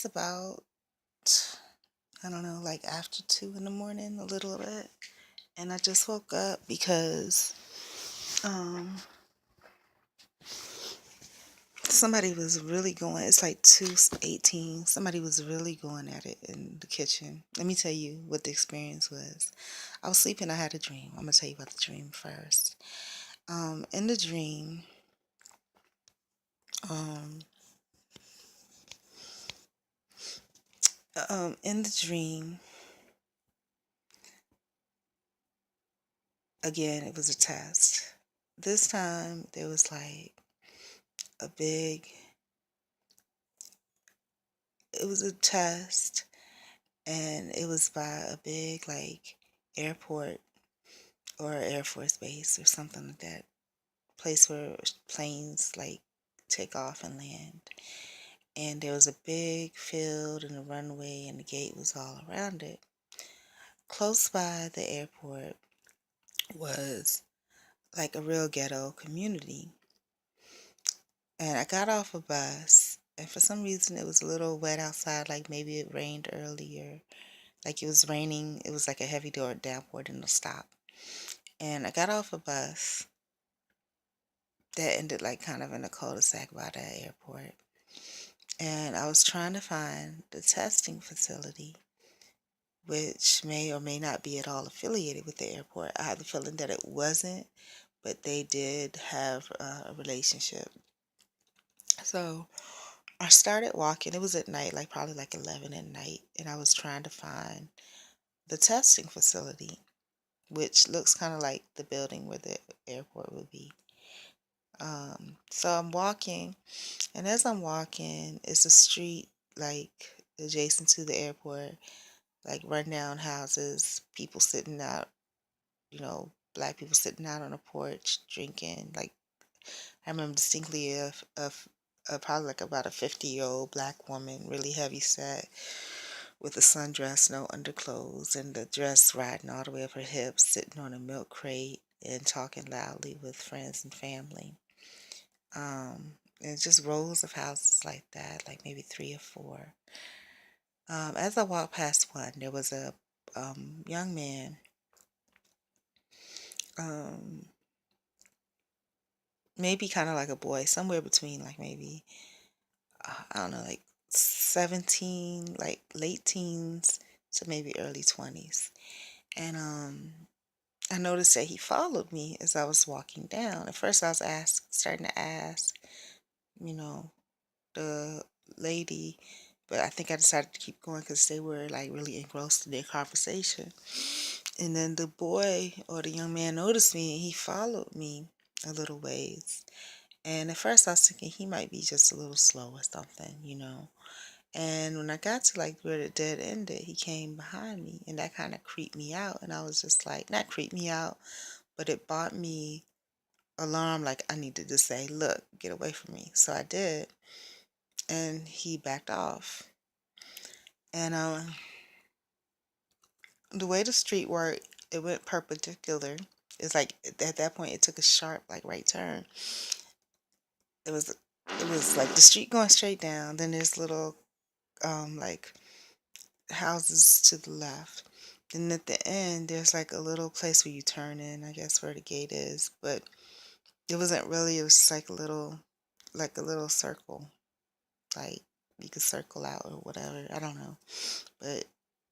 It's about, I don't know, like after 2 in the morning, a little bit. And I just woke up because um, somebody was really going, it's like 2:18. Somebody was really going at it in the kitchen. Let me tell you what the experience was. I was sleeping, I had a dream. I'm going to tell you about the dream first. In the dream, um, in the dream, again, it was a test. This time, there was like a big, it was a test, and it was by a big, like, airport or Air Force base or something like that. Place where planes, like, take off and land. And there was a big field and a runway, and the gate was all around it. Close by the airport was like a real ghetto community. And I got off a bus, and for some reason it was a little wet outside, like maybe it rained earlier. Like it was raining, it was like a heavy downpour, didn't stop. And I got off a bus that ended like kind of in a cul-de-sac by the airport. And I was trying to find the testing facility, which may or may not be at all affiliated with the airport. I have the feeling that it wasn't, but they did have a relationship. So I started walking. It was at night, like probably like 11 at night, and I was trying to find the testing facility, which looks kind of like the building where the airport would be. So I'm walking, and as I'm walking, it's a street like adjacent to the airport, like rundown houses, people sitting out, black people sitting out on a porch drinking. Like I remember distinctly of probably like about a 50-year-old black woman, really heavy set, with a sundress, no underclothes, and the dress riding all the way up her hips, sitting on a milk crate and talking loudly with friends and family. And just rows of houses like that, like maybe three or four. As I walked past one, there was a young man, um, maybe kind of like a boy, somewhere between like maybe, I don't know, like 17, like late teens to maybe early 20s. And I noticed that he followed me as I was walking down. At first, I was starting to ask, you know, the lady, but I think I decided to keep going because they were like really engrossed in their conversation. And then the boy or the young man noticed me and he followed me a little ways. And at first, I was thinking he might be just a little slow or something. And when I got to like where the dead ended, he came behind me and that kind of creeped me out. And I was just like, not creeped me out, but it bought me alarm. Like I needed to say, look, get away from me. So I did. And he backed off. And the way the street worked, it went perpendicular. It's like at that point, it took a sharp, like right turn. It was, it was like the street going straight down. Then there's little, like houses to the left. And at the end, there's like a little place where you turn in, I guess where the gate is. But it wasn't really, it was just like a little circle. Like you could circle out or whatever. I don't know. But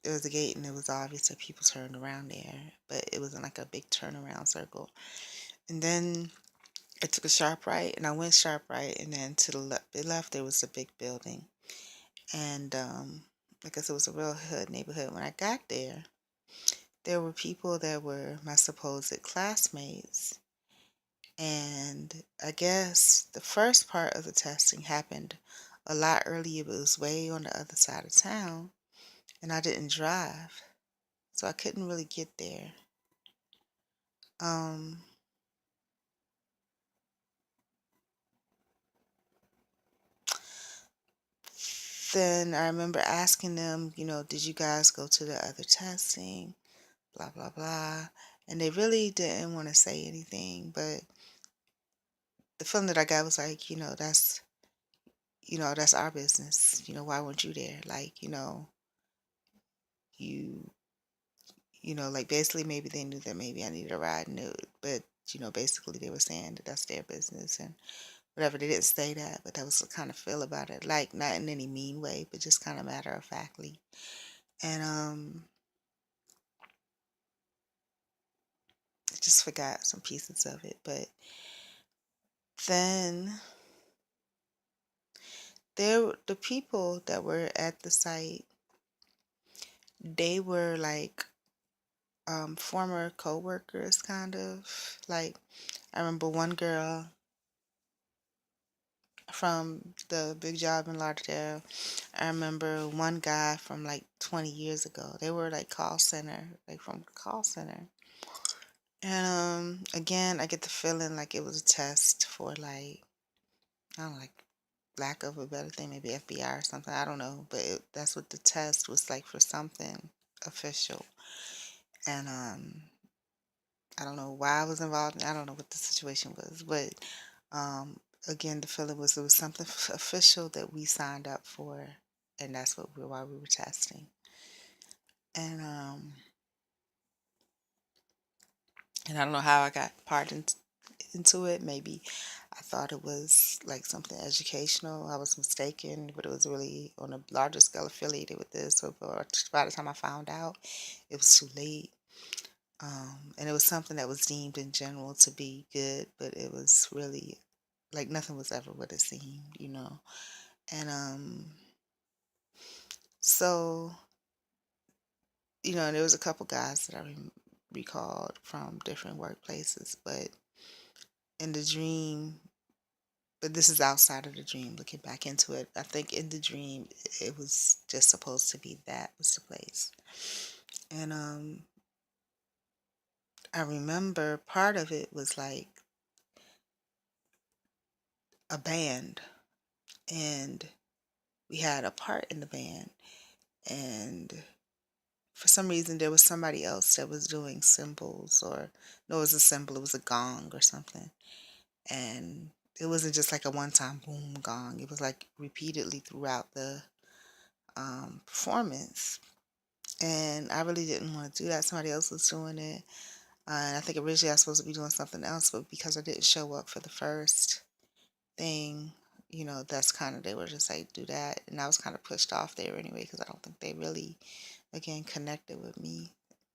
it was a gate and it was obvious that people turned around there. But it wasn't like a big turnaround circle. And then I took a sharp right and I went sharp right. And then to the left, there was a big building. And I guess it was a real hood neighborhood. When I got there, there were people that were my supposed classmates. And I guess the first part of the testing happened a lot earlier, but it was way on the other side of town. And I didn't drive, so I couldn't really get there. Um, then I remember asking them, did you guys go to the other testing? Blah, blah, blah. And they really didn't want to say anything, but the feeling that I got was like, that's our business. Why weren't you there? Like, you, like basically maybe they knew that maybe I needed a ride, but, basically they were saying that that's their business and whatever. They didn't say that, but that was the kind of feel about it. Like, not in any mean way, but just kind of matter of factly. And, I just forgot some pieces of it. But then the people that were at the site, they were like former co-workers, kind of. Like, I remember one girl from the big job in Lauderdale. I remember one guy from like 20 years ago. They were like call center, like from the call center. And again, I get the feeling like it was a test for like, I don't know, like lack of a better thing, maybe FBI or something. I don't know, but that's what the test was, like, for something official. And I don't know why I was involved. I don't know what the situation was, but um, again, the feeling was it was something official that we signed up for, and that's why we were testing. And I don't know how I got part into it. Maybe I thought it was like something educational. I was mistaken, but it was really on a larger scale affiliated with this. So by the time I found out, it was too late. And it was something that was deemed in general to be good, but it was really like nothing was ever what it seemed. And so, there was a couple guys that I recalled from different workplaces, but in the dream, but this is outside of the dream, looking back into it. I think in the dream, it was just supposed to be that was the place. And I remember part of it was like a band, and we had a part in the band, and for some reason there was somebody else that was doing cymbals, or no, it was a cymbal, it was a gong or something. And it wasn't just like a one-time boom gong. It was like repeatedly throughout the performance. And I really didn't want to do that. Somebody else was doing it. And I think originally I was supposed to be doing something else, but because I didn't show up for the first thing, that's kind of, they were just like, do that. And I was kind of pushed off there anyway, because I don't think they really, again, connected with me.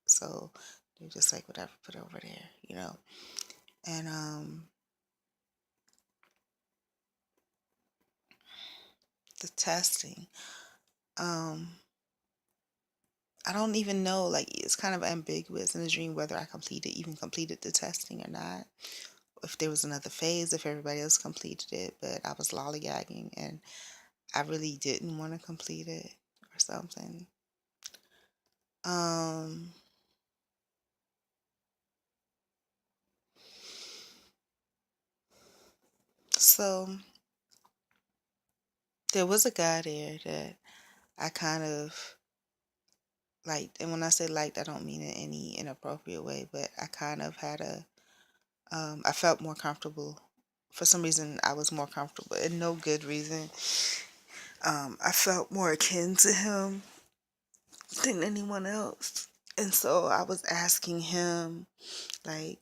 So they're just like, whatever, put it over there. And the testing, um, I don't even know, like, it's kind of ambiguous in the dream whether I even completed the testing or not. If there was another phase, if everybody else completed it, but I was lollygagging and I really didn't want to complete it or something. Um, so there was a guy there that I kind of liked, and when I say liked, I don't mean in any inappropriate way, but I kind of had I felt more comfortable. For some reason, I was more comfortable, and no good reason. I felt more akin to him than anyone else. And so I was asking him, like,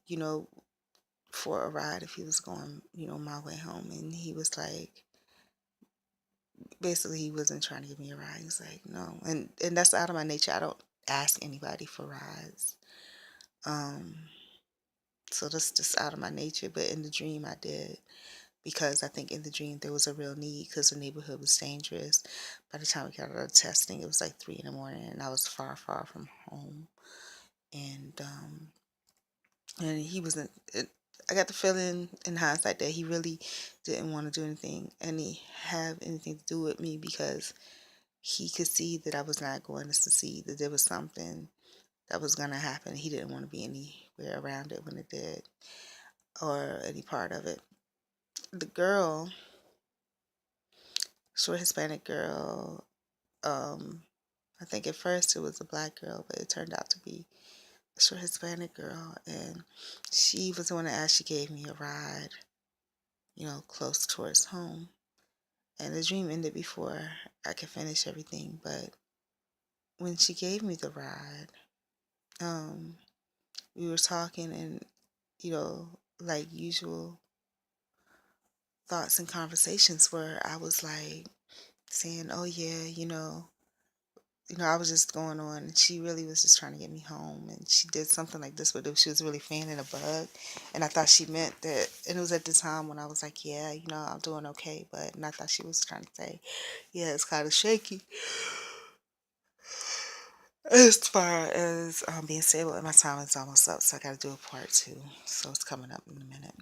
for a ride if he was going, my way home. And he was like, basically, he wasn't trying to give me a ride. He's like, no. And that's out of my nature. I don't ask anybody for rides. Um, so that's just out of my nature. But in the dream, I did. Because I think in the dream there was a real need because the neighborhood was dangerous. By the time we got out of testing, it was like 3 in the morning, and I was far, far from home. And he wasn't. I got the feeling in hindsight that he really didn't want to do anything, and he have anything to do with me because he could see that I was not going to succeed. That there was something that was going to happen. He didn't want to be anywhere around it when it did, or any part of it. The girl, short Hispanic girl. I think at first it was a black girl, but it turned out to be a short Hispanic girl, and she was the one that actually gave me a ride, close towards home. and the dream ended before I could finish everything. But when she gave me the ride, um, we were talking, and like usual thoughts and conversations where I was like saying, "Oh yeah, I was just going on," and she really was just trying to get me home. And she did something like this, but she was really fanning a bug, and I thought she meant that. And it was at the time when I was like, "Yeah, I'm doing okay," and I thought she was trying to say, "Yeah, it's kind of shaky as far as being stable." And my time is almost up, so I got to do a part two. So it's coming up in a minute.